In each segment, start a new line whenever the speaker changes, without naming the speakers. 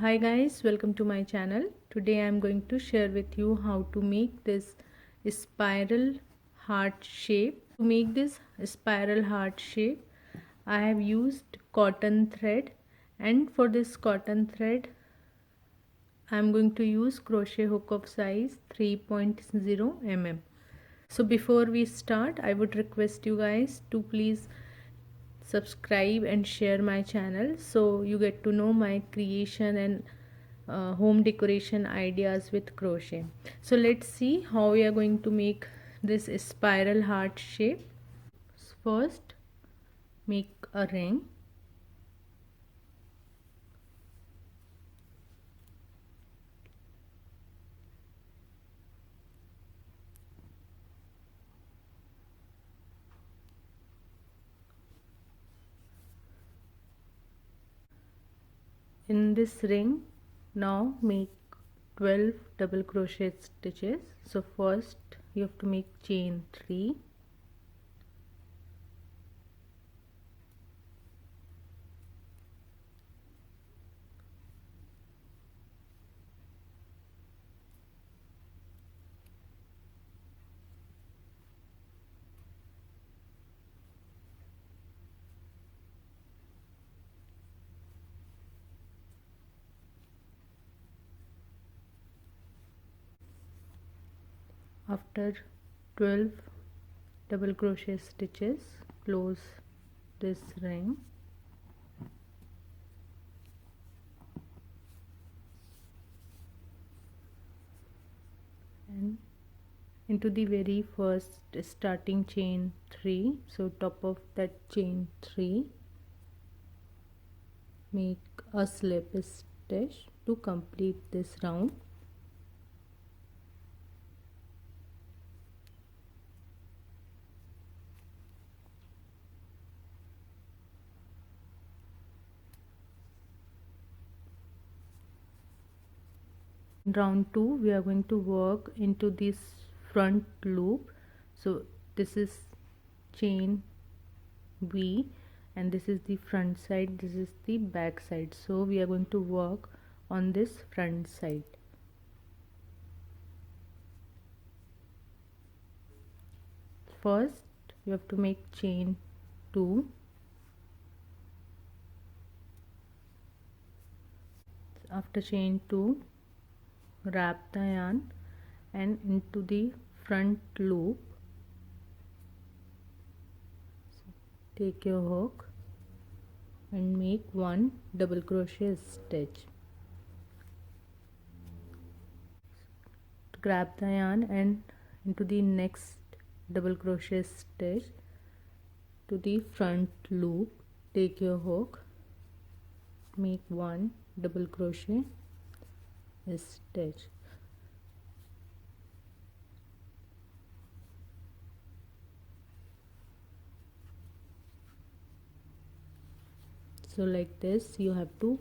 Hi guys, welcome to my channel. Today I am going to share with you how to make this spiral heart shape. To make this spiral heart shape, I have used cotton thread, and for this cotton thread I am going to use crochet hook of size 3.0 mm. So before we start, I would request you guys to please subscribe and share my channel so you get to know my creation and home decoration ideas with crochet. So let's see how we are going to make this spiral heart shape. First, make a ring. In this ring, now make 12 double crochet stitches. So first you have to make chain 3, after 12 double crochet stitches close this ring, and into the very first starting chain 3, so top of that chain 3 make a slip stitch to complete this round. In round 2 we are going to work into this front loop, so this is chain V and this is the front side, this is the back side, so we are going to work on this front side. First you have to make chain 2, after chain 2 wrap the yarn and into the front loop take your hook and make 1 double crochet stitch. Grab the yarn and into the next double crochet stitch to the front loop take your hook, make 1 double crochet stitch. So like this you have to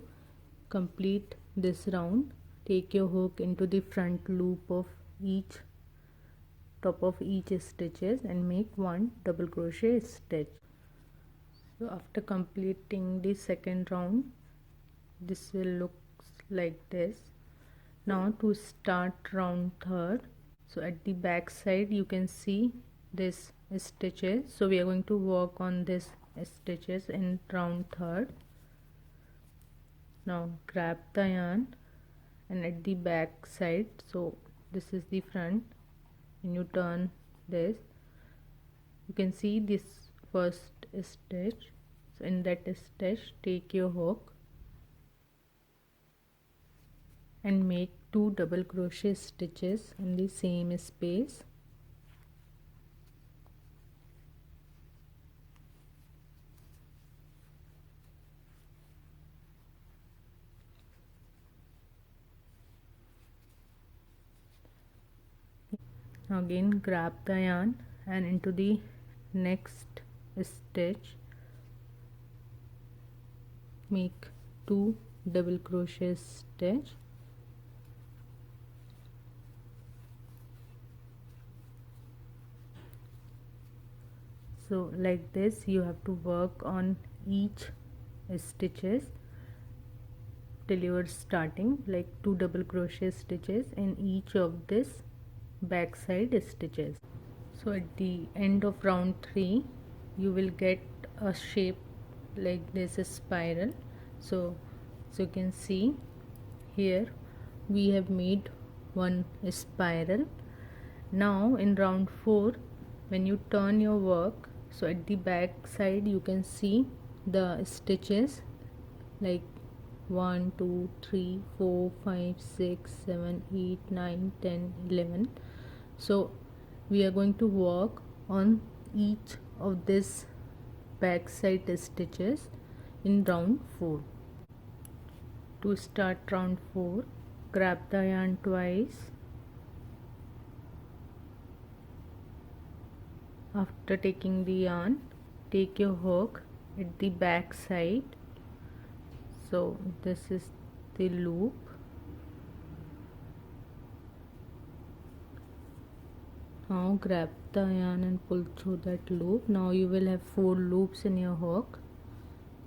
complete this round. Take your hook into the front loop of each top of each stitches and make 1 double crochet stitch. So after completing the second round, this will look like this. Now to start round third, so at the back side you can see this stitches, so we are going to work on this stitches in round third. Now grab the yarn and at the back side, so this is the front, when you turn this you can see this first stitch, so in that stitch take your hook and make 2 double crochet stitches in the same space. Again grab the yarn and into the next stitch make 2 double crochet stitch. So like this you have to work on each stitches till you are starting, like 2 double crochet stitches in each of this back side stitches. So at the end of round 3 you will get a shape like this, a spiral. So you can see here we have made one spiral. Now in round 4, when you turn your work, so at the back side you can see the stitches like 1 2 3 4 5 6 7 8 9 10 11. So we are going to work on each of this back side stitches in round 4. To start round 4, grab the yarn twice. After taking the yarn, take your hook at the back side. So this is the loop. Now grab the yarn and pull through that loop. Now you will have 4 loops in your hook.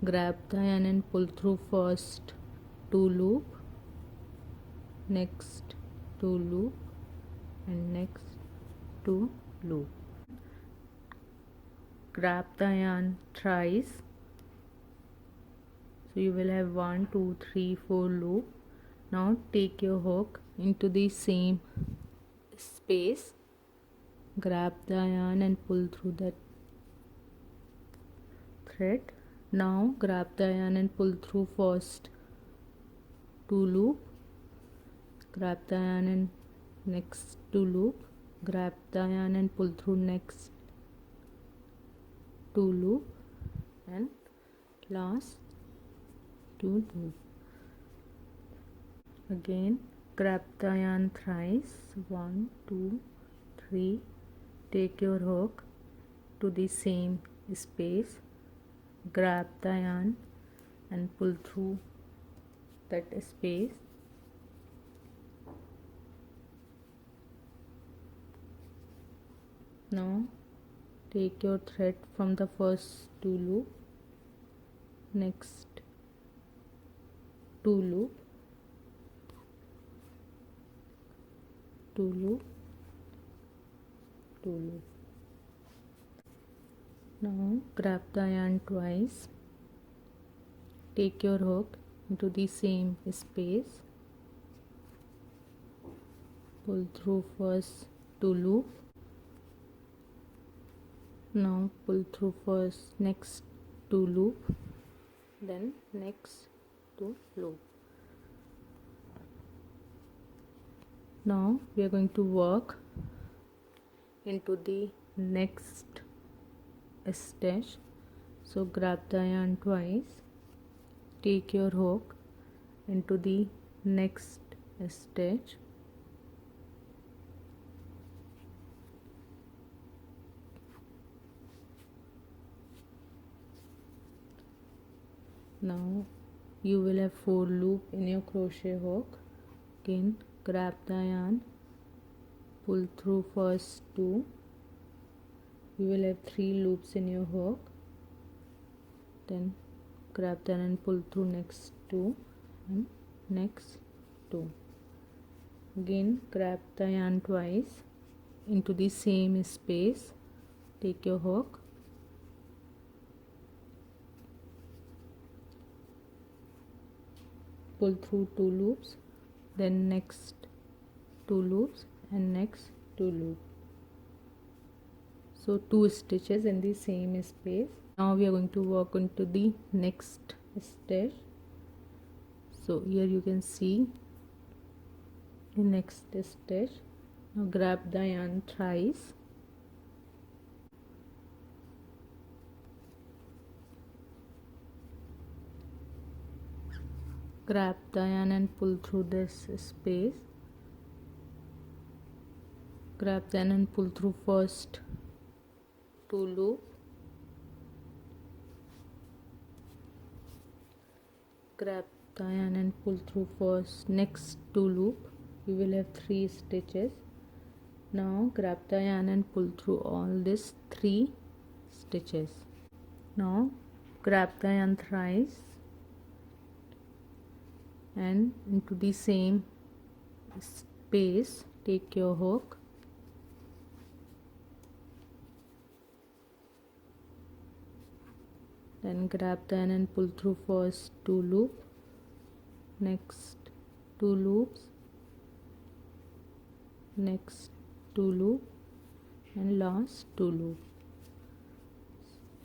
Grab the yarn and pull through first 2 loop, next 2 loop, and next 2 loop. Grab the yarn thrice. So you will have 1 2 3 4 loop. Now take your hook into the same space. Grab the yarn and pull through that thread. Now grab the yarn and pull through first 2 loop. Grab the yarn and next 2 loop. Grab the yarn and pull through next 2 loop, and last 2 loop. Again grab the yarn thrice, 1 2 3. Take your hook to the same space. Grab the yarn and pull through that space. Now take your thread from the first 2 loop, next 2 loop, 2 loop, 2 loop. Now grab the yarn twice. Take your hook into the same space. Pull through first 2 loop. Now pull through first next 2 loop, then next 2 loop. Now we are going to work into the next stitch. So grab the yarn twice, take your hook into the next stitch. Now you will have 4 loop in your crochet hook. Again grab the yarn, pull through first 2. You will have 3 loops in your hook. Then grab the yarn and pull through next 2 and next 2. Again grab the yarn twice into the same space. Take your hook, pull through 2 loops, then next 2 loops and next 2 loops. So 2 stitches in the same space. Now we are going to work into the next stitch. So here you can see the next stitch. Now grab the yarn thrice. Grab the yarn and pull through this space. Grab the yarn and pull through first 2 loop. Grab the yarn and pull through first next 2 loop. You will have 3 stitches. Now grab the yarn and pull through all these 3 stitches. Now grab the yarn thrice and into the same space take your hook, then grab the end and pull through first 2 loops, next 2 loops, next 2 loop, and last 2 loop,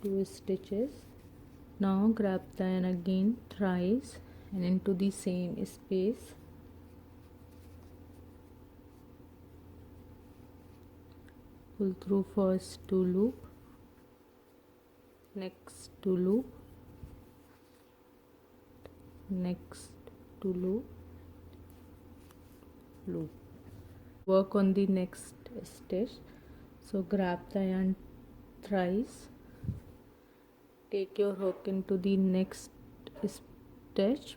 2 stitches. Now grab the end again thrice and into the same space pull through first 2 loop, next 2 loop, next 2 loop. Work on the next stitch. So grab the yarn thrice, take your hook into the next stitch,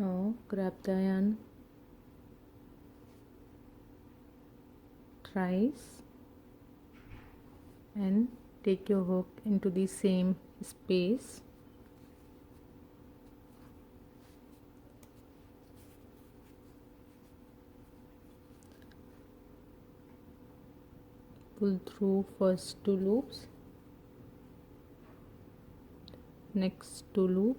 now grab the yarn thrice and take your hook into the same space, pull through first 2 loops, next 2 loop,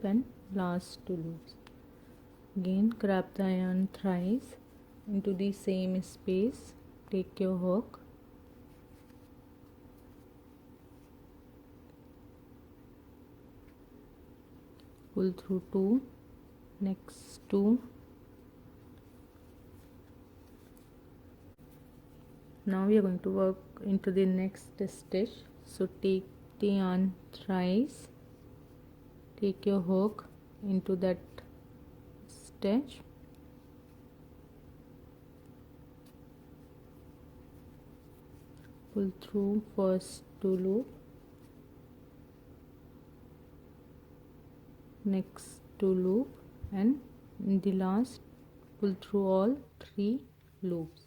and last 2 loops. Again grab the yarn thrice into the same space, take your hook, pull through 2, next 2. Now we are going to work into the next stitch. So take the yarn thrice, take your hook into that stitch, pull through first 2 loop, next 2 loop, and in the last pull through all 3 loops.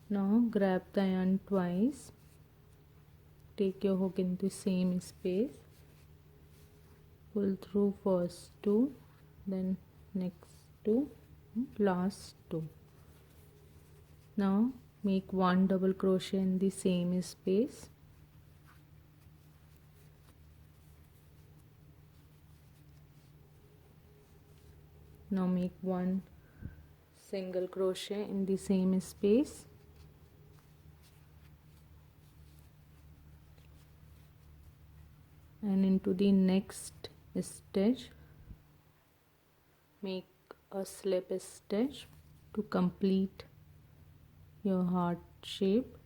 Now grab the yarn twice, take your hook in the same space, pull through first 2, then next 2, last 2. Now make 1 double crochet in the same space, now make 1 single crochet in the same space, and into the next stitch make a slip stitch to complete your heart shape.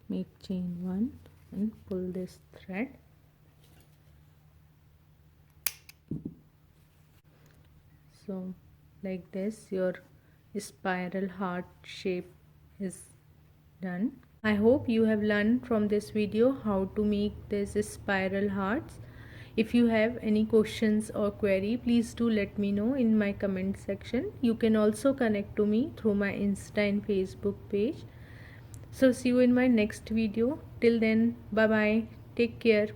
Make chain 1 and pull this thread. So like this your spiral heart shape is done. I hope you have learned from this video how to make this spiral hearts. If you have any questions or query, please do let me know in my comment section. You can also connect to me through my Insta and Facebook page. So see you in my next video. Till then, bye bye. Take care.